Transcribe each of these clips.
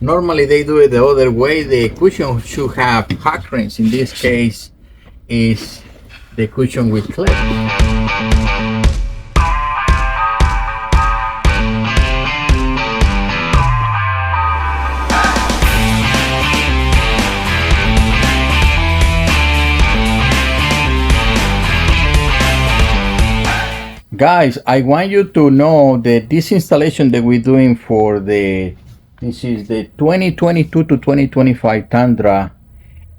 Normally they do it the other way. The cushion should have hack rings. In this case is the cushion with clip. Guys, I want you to know that this installation that we're doing for this is the 2022 to 2025 Tundra,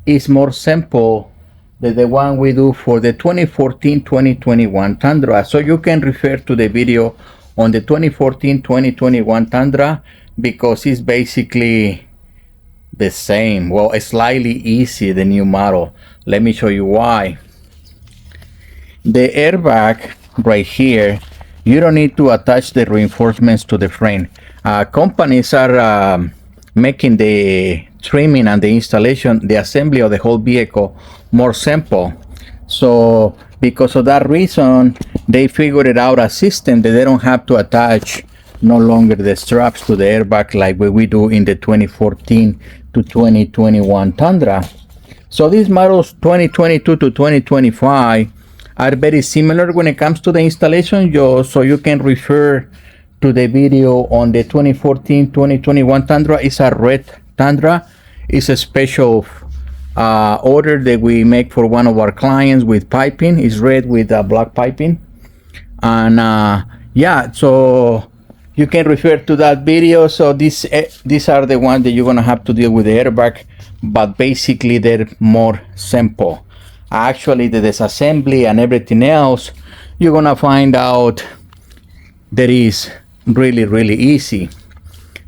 is more simple than the one we do for the 2014-2021 Tundra. So you can refer to the video on the 2014-2021 Tundra because it's basically the same. Well, it's slightly easy, the new model. Let me show you why. The airbag right here, you don't need to attach the reinforcements to the frame. Companies are making the trimming and the installation, the assembly of the whole vehicle more simple. So because of that reason, they figured out a system that they don't have to attach no longer the straps to the airbag like what we do in the 2014 to 2021 Tundra. So these models 2022 to 2025 are very similar when it comes to the installation. So you can refer to the video on the 2014-2021 Tundra. It's a red Tundra. It's a special order that we make for one of our clients with piping. It's red with black piping. And yeah, so you can refer to that video. So these are the ones that you're gonna have to deal with the airbag, but basically they're more simple. Actually, the disassembly and everything else, you're gonna find out that is really easy.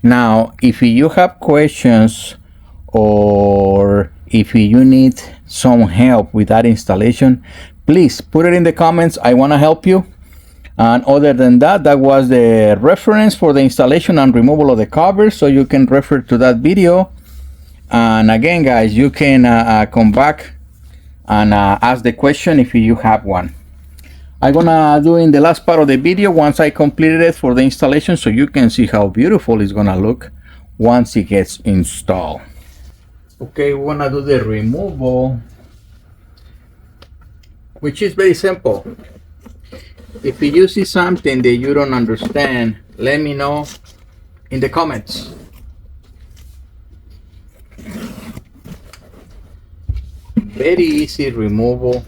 Now, if you have questions or if you need some help with that installation, please put it in the comments. I want to help you. And other than that, that was the reference for the installation and removal of the covers, so you can refer to that video. And again, guys, you can come back and ask the question if you have one. I'm gonna do in the last part of the video once I completed it for the installation, so you can see how beautiful it's gonna look once it gets installed. Okay, we're gonna do the removal, which is very simple. If you see something that you don't understand, let me know in the comments. Very easy removal.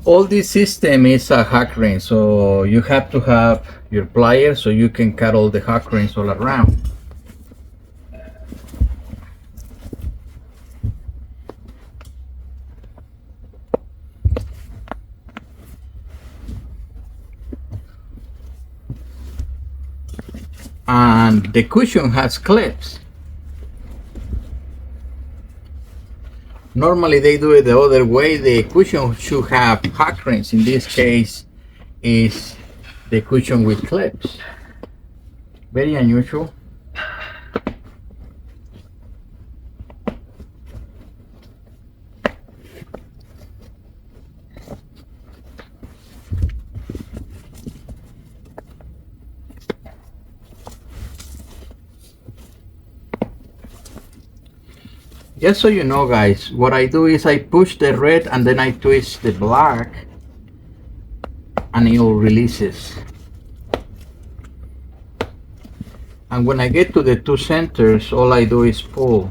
All this system is a hack ring, so you have to have your pliers so you can cut all the hack rings all around. And the cushion has clips. Normally they do it the other way. The cushion should have hack rings. In this case is the cushion with clips. Very unusual. Just so you know, guys, what I do is I push the red and then I twist the black and it all releases. And when I get to the two centers, all I do is pull.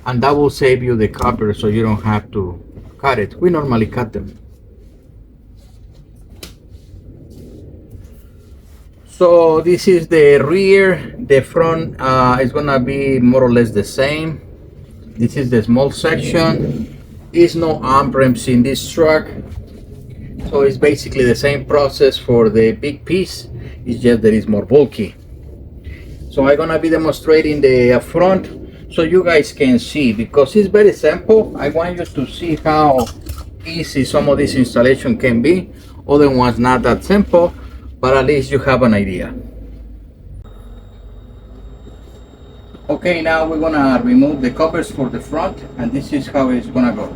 And that will save you the copper so you don't have to cut it. We normally cut them. So this is the rear. The front is gonna be more or less the same. This is the small section. Is no arm ramps in this truck, so it's basically the same process for the big piece. It's just that it's more bulky. So I'm gonna be demonstrating the front so you guys can see, because it's very simple. I want you to see how easy some of this installation can be. Other ones not that simple, but at least you have an idea. Okay, now we're gonna remove the covers for the front, and this is how it's gonna go.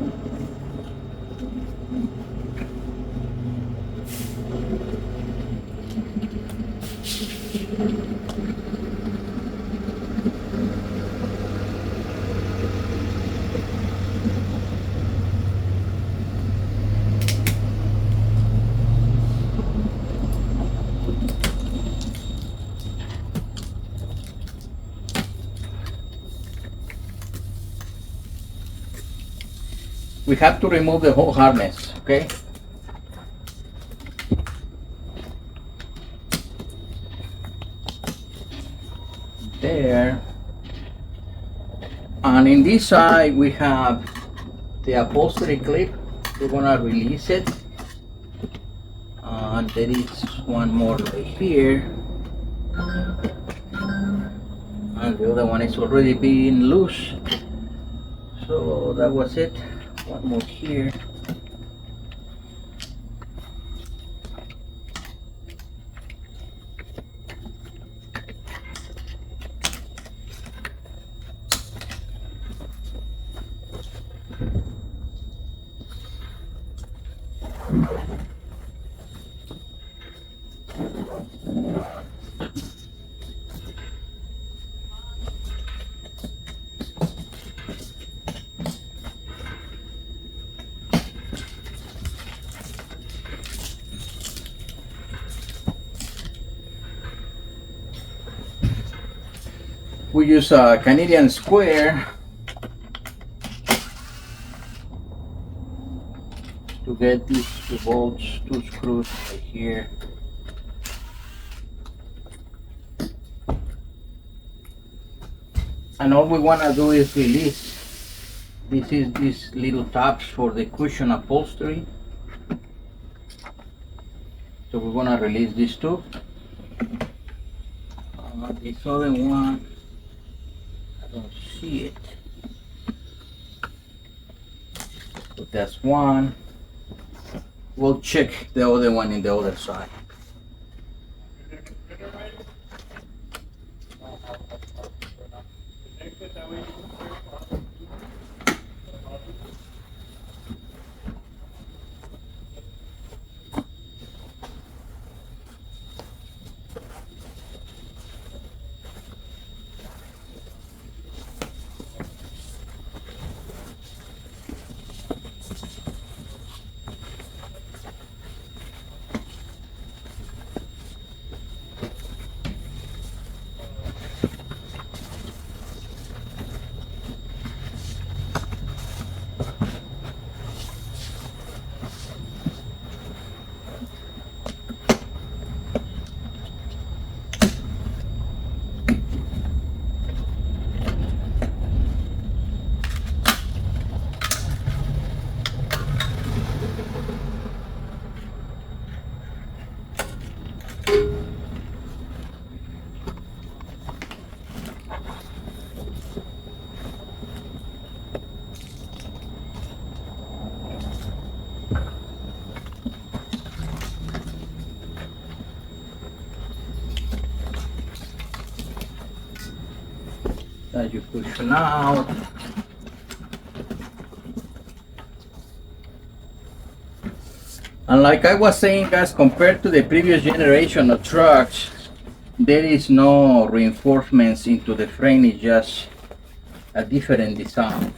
We have to remove the whole harness, okay? There. And in this side we have the upholstery clip. We're gonna release it. And there is one more right here. And the other one is already being loose. So that was it. One more here. We use a Canadian square to get these two bolts, two screws right here. And all we want to do is release these little tabs for the cushion upholstery. So we're going to release these two. This other one, I don't see it. So that's one. We'll check the other one in the other side. As you push it out. And like I was saying, guys, compared to the previous generation of trucks, there is no reinforcements into the frame. It's just a different design.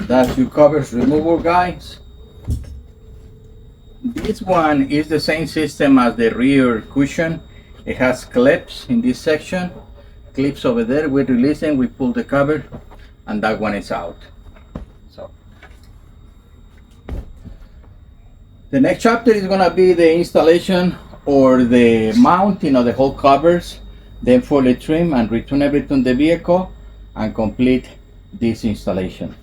That's your covers removal, guys. This one is the same system as the rear cushion. It has clips in this section, clips over there. We release them, we pull the cover, and that one is out. So the next chapter is gonna be the installation or the mounting of the whole covers, then fully trim and return everything to the vehicle and complete this installation.